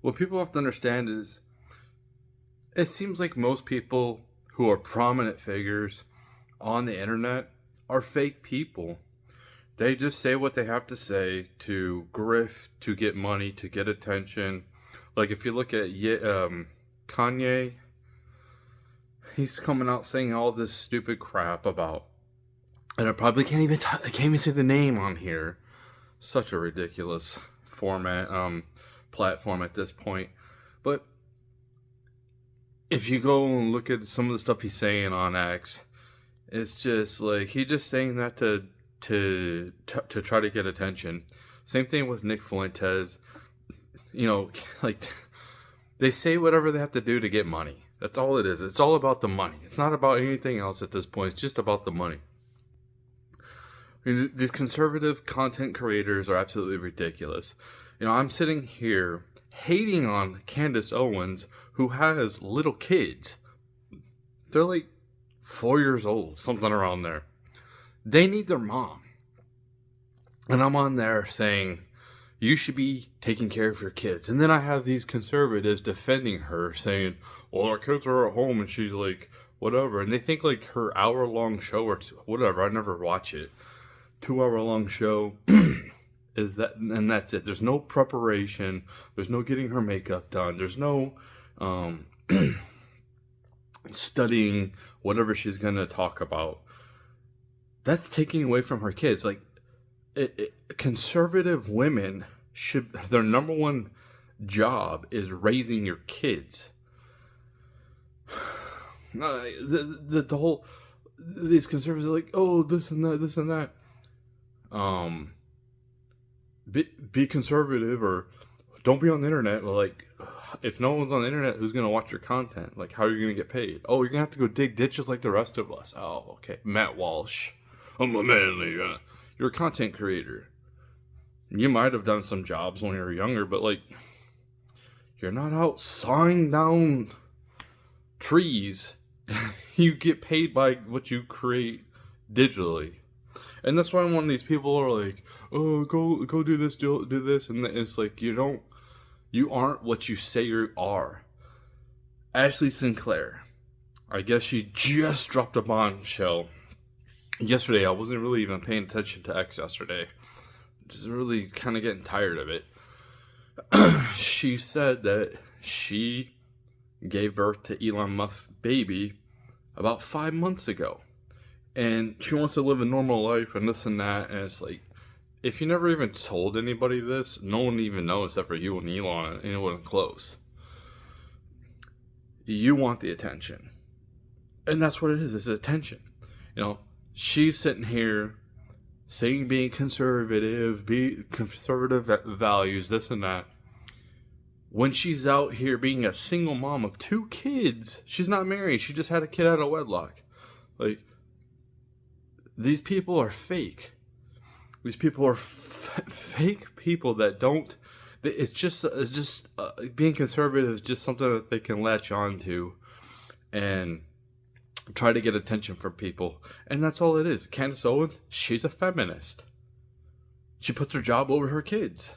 what people have to understand is it seems like most people who are prominent figures on the internet are fake people. They just say what they have to say to grift, to get money, to get attention. Like if you look at Kanye, he's coming out saying all this stupid crap about, and I probably I can't even say the name on here. Such a ridiculous platform at this point. But if you go and look at some of the stuff he's saying on X, it's just like he's just saying that to try to get attention. Same thing with Nick Fuentes. You know, like they say whatever they have to do to get money. That's all it is. It's all about the money. It's not about anything else at this point. It's just about the money. I mean, these conservative content creators are absolutely ridiculous. You know, I'm sitting here hating on Candace Owens, who has little kids. They're like 4 years old, something around there. They need their mom. And I'm on there saying, you should be taking care of your kids. And then I have these conservatives defending her, saying, well, our kids are at home, and she's like, whatever. And they think like her hour-long show or whatever, I never watch it, 2-hour-long show is that, and that's it. There's no preparation. There's no getting her makeup done. There's no studying whatever she's going to talk about. That's taking away from her kids. Like, conservative women their number one job is raising your kids. The whole, these conservatives are like, oh, this and that. Be conservative or don't be on the internet. Well, like, if no one's on the internet, who's going to watch your content? Like, how are you going to get paid? Oh, you're going to have to go dig ditches like the rest of us. Oh, okay. Matt Walsh. I'm a manly. You're a content creator. You might have done some jobs when you were younger, but, like, you're not out sawing down trees. You get paid by what you create digitally. And that's why one of these people are like, oh, go do this, do this. And it's like, you aren't what you say you are. Ashley Sinclair. I guess she just dropped a bombshell yesterday. I wasn't really even paying attention to X yesterday. Just really kind of getting tired of it. She said that she gave birth to Elon Musk's baby about 5 months ago. And she wants to live a normal life and this and that. And it's like, if you never even told anybody this, no one even knows except for you and Elon and anyone close. You want the attention. And that's what it is. It's attention. You know, she's sitting here saying being conservative, be conservative values, this and that. When she's out here being a single mom of 2 kids, she's not married. She just had a kid out of wedlock. Like, these people are fake. These people are fake people that don't. It's just being conservative is just something that they can latch on to and try to get attention from people. And that's all it is. Candace Owens, she's a feminist. She puts her job over her kids.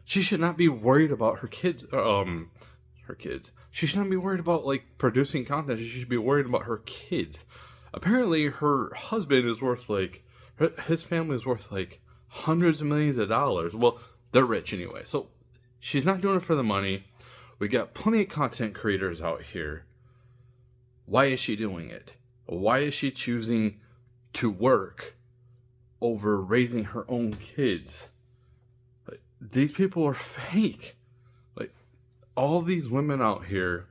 She should not be worried about her kids. Her kids. She should not be worried about like producing content. She should be worried about her kids. Apparently, her husband is worth like, his family is worth like hundreds of millions of dollars. Well, they're rich anyway. So she's not doing it for the money. We got plenty of content creators out here. Why is she doing it? Why is she choosing to work over raising her own kids? Like, these people are fake. Like, all these women out here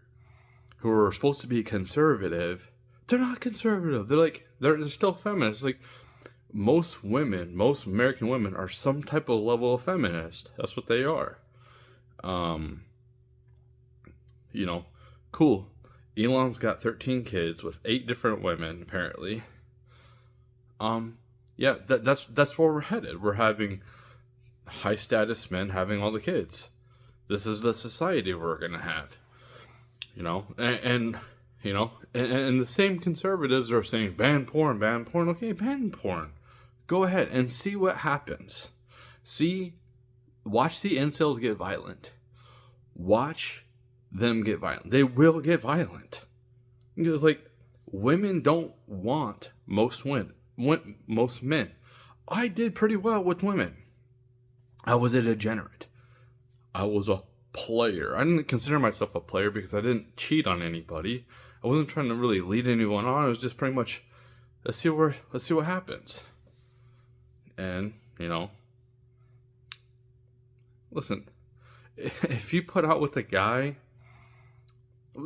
who are supposed to be conservative, they're not conservative. They're still feminists. Like, most American women are some type of level of feminist. That's what they are. Cool. Elon's got 13 kids with 8 different women, apparently. That's where we're headed. We're having high status men having all the kids. This is the society we're gonna have. And the same conservatives are saying ban porn. Okay, ban porn. Go ahead and see what happens. Watch the incels get violent. watch them get violent. They will get violent. Because, like, women don't want most men. I did pretty well with women. I was a degenerate. I was a player. I didn't consider myself a player because I didn't cheat on anybody. I wasn't trying to really lead anyone on. It was just pretty much, let's see what happens. And, listen, if you put out with a guy,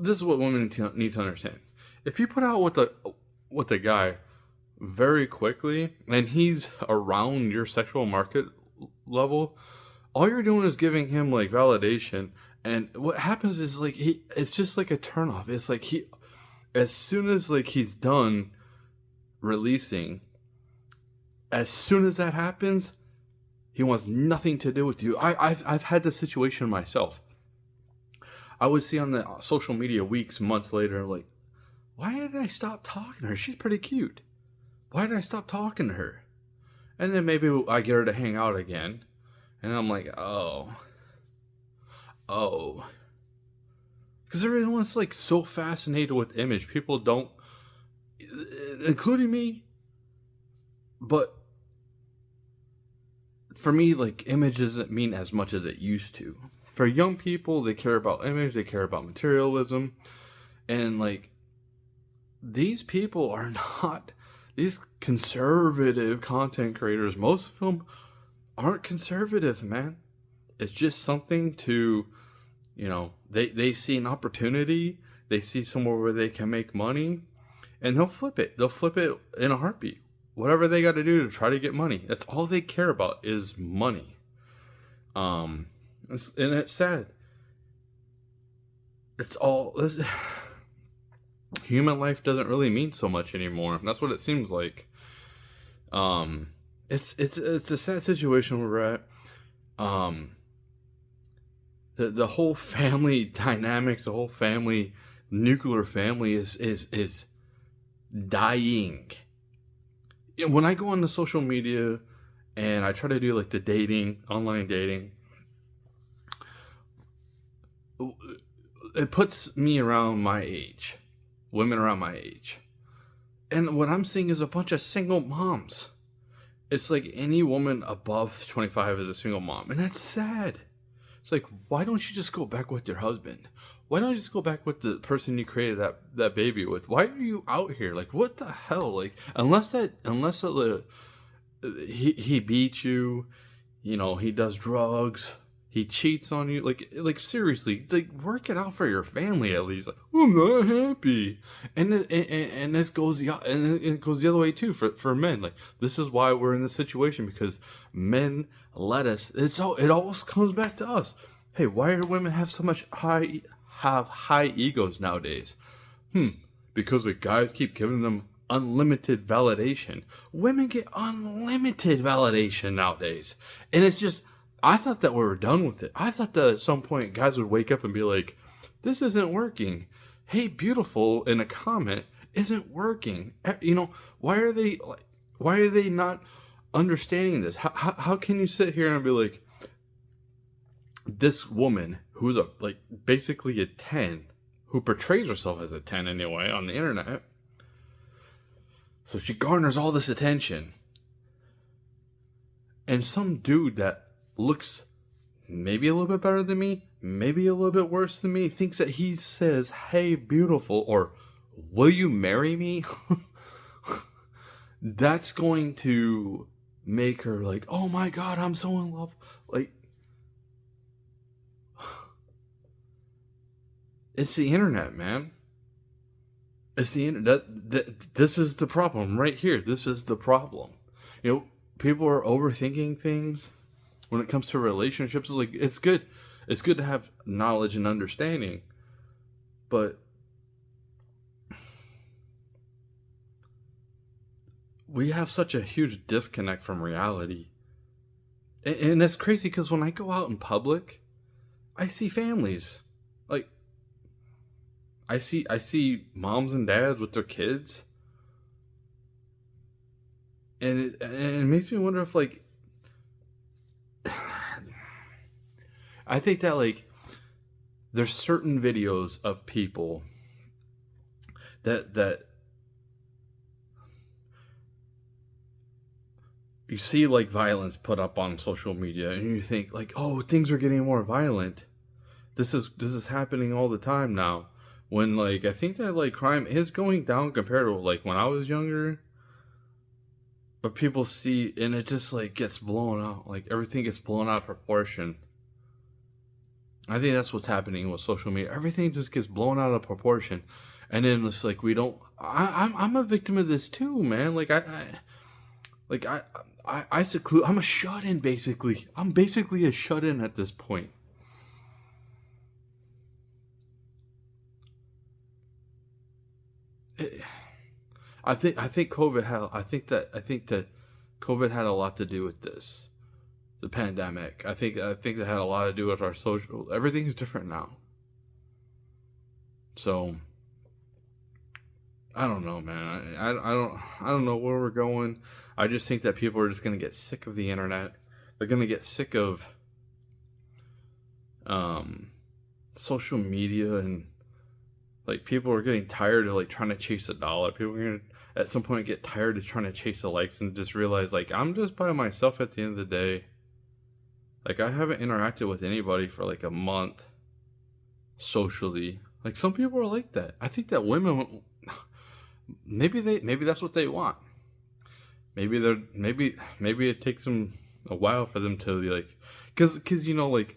this is what women need to understand. If you put out with a guy very quickly and he's around your sexual market level, all you're doing is giving him like validation. And what happens is like it's just like a turnoff. It's like as soon as like he's done releasing, as soon as that happens, he wants nothing to do with you. I've had this situation myself. I would see on the social media weeks, months later, like, why did I stop talking to her? She's pretty cute. Why did I stop talking to her? And then maybe I get her to hang out again. And I'm like, oh. Because everyone's like so fascinated with image. People don't, including me. But for me, like, image doesn't mean as much as it used to. For young people, they care about image, they care about materialism. And like, these people are not, these conservative content creators, most of them aren't conservative, man. It's just something to, they see an opportunity, they see somewhere where they can make money, and they'll flip it. They'll flip it in a heartbeat. Whatever they got to do to try to get money. That's all they care about is money. And it's sad. Human life doesn't really mean so much anymore. That's what it seems like. It's a sad situation where we're at. The whole family dynamics, the whole family, nuclear family is dying. When I go on the social media and I try to do like the online dating, it puts me around my age, women around my age. And what I'm seeing is a bunch of single moms. It's like any woman above 25 is a single mom. And that's sad. It's like, why don't you just go back with your husband? Why don't you just go back with the person you created that baby with? Why are you out here? Like, what the hell? Like, unless he beats you, he does drugs, he cheats on you. Like seriously, like, work it out for your family at least. Like, I'm not happy, and it goes the other way too for men. Like, this is why we're in this situation, because men let us. It always comes back to us. Hey, why do women have so much high egos nowadays? Because the guys keep giving them unlimited validation. Women get unlimited validation nowadays. And it's just, I thought that we were done with it. I thought that at some point guys would wake up and be like, this isn't working. Hey, beautiful, in a comment isn't working. Why are they not understanding this? How can you sit here and be like, this woman who's basically a 10, who portrays herself as a 10 anyway on the internet, so she garners all this attention, and some dude that looks maybe a little bit better than me, maybe a little bit worse than me, thinks that he says, hey, beautiful, or will you marry me? That's going to make her like, oh my God, I'm so in love. Like, it's the internet, man. It's the internet. This is the problem right here. This is the problem. People are overthinking things when it comes to relationships. Like, it's good. It's good to have knowledge and understanding, but we have such a huge disconnect from reality. And that's crazy, because when I go out in public, I see families. Like, I see moms and dads with their kids, and it makes me wonder if, like, I think that, like, there's certain videos of people that you see like violence put up on social media, and you think like, oh, things are getting more violent. This is happening all the time now. When like I think that like crime is going down compared to like when I was younger. But people see, and it just like gets blown out. Like everything gets blown out of proportion. I think that's what's happening with social media. Everything just gets blown out of proportion, and then it's like we don't. I'm a victim of this too, man. I seclude. I'm a shut in basically. I'm basically a shut in at this point. I think COVID had. I think that COVID had a lot to do with this. The pandemic. I think that had a lot to do with our social. Everything's different now. So I don't know, man. I don't know where we're going. I just think that people are just gonna get sick of the internet. They're gonna get sick of um, social media, and like people are getting tired of like trying to chase a dollar. People are gonna at some point get tired of trying to chase the likes and just realize like I'm just by myself at the end of the day. Like I haven't interacted with anybody for like a month socially. Like some people are like that. I think that women maybe that's what they want. Maybe it takes them a while for them to be like cuz like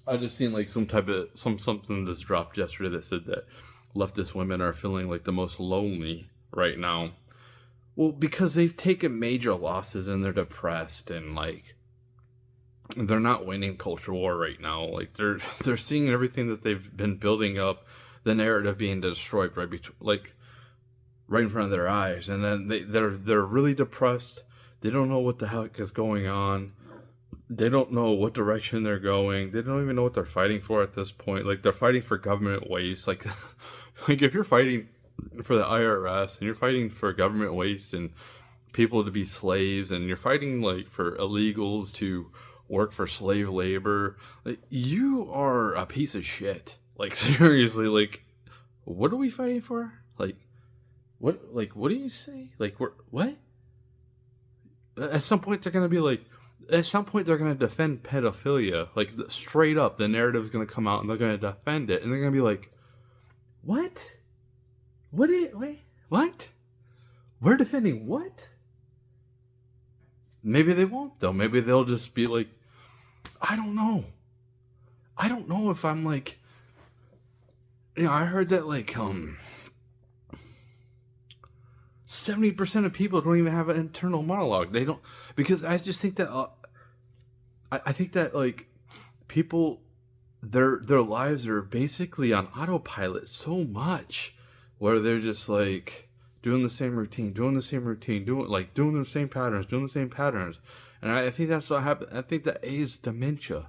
I just seen like some type of something that's dropped yesterday that said that leftist women are feeling like the most lonely right now. Well, because they've taken major losses and they're depressed, and like they're not winning culture war right now. Like they're seeing everything that they've been building up, the narrative being destroyed right in front of their eyes, and then they're really depressed. They don't know what the heck is going on. They don't know what direction they're going. They don't even know what they're fighting for at this point. Like they're fighting for government waste. Like like if you're fighting for the IRS and you're fighting for government waste and people to be slaves, and you're fighting like for illegals to work for slave labor, like, you are a piece of shit. Like seriously, like what are we fighting for? What do you say? Like what? At some point they're gonna be like, at some point they're gonna defend pedophilia. Like straight up, the narrative's gonna come out and they're gonna defend it, and they're gonna be like, what? Wait, what? We're defending what? Maybe they won't though. Maybe they'll just be like, I don't know. I don't know if I'm like, I heard that like 70% of people don't even have an internal monologue. They don't, because I just think that I think that like people, their lives are basically on autopilot so much, where they're just like doing the same routine, doing the same patterns. And I think that's what happened. I think that is dementia.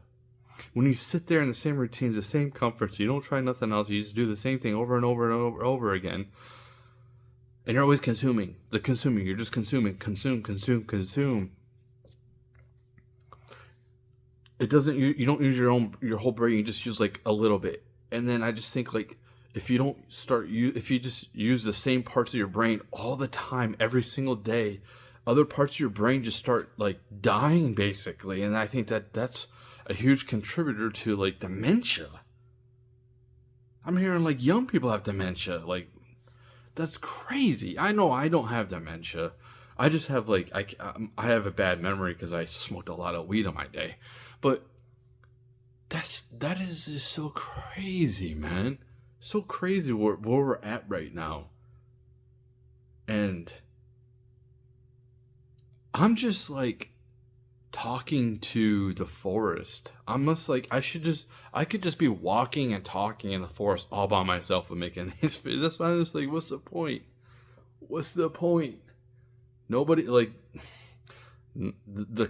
When you sit there in the same routines, the same comforts, you don't try nothing else. You just do the same thing over and over and over again. And you're always consuming. You're just consuming. Consume. It doesn't. You don't use your whole brain. You just use like a little bit. And then I just think like if you just use the same parts of your brain all the time, every single day, other parts of your brain just start like dying basically. And I think that that's a huge contributor to like dementia. I'm hearing like young people have dementia. Like that's crazy. I know I don't have dementia. I just have like I have a bad memory because I smoked a lot of weed on my day. But that is just so crazy, man. So crazy where we're at right now. And I'm just like talking to the forest. I'm just like I could just be walking and talking in the forest all by myself and making these videos. That's why I'm just like, what's the point? What's the point? Nobody like the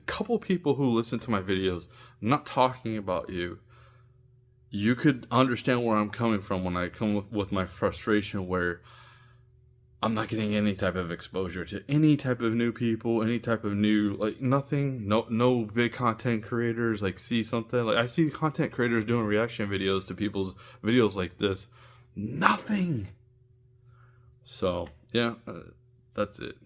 couple people who listen to my videos. I'm not talking about you. You could understand where I'm coming from when I come with my frustration, where I'm not getting any type of exposure to any type of new people, any type of new, like, nothing. No big content creators like see something. Like, I see content creators doing reaction videos to people's videos like this. Nothing. So yeah, that's it.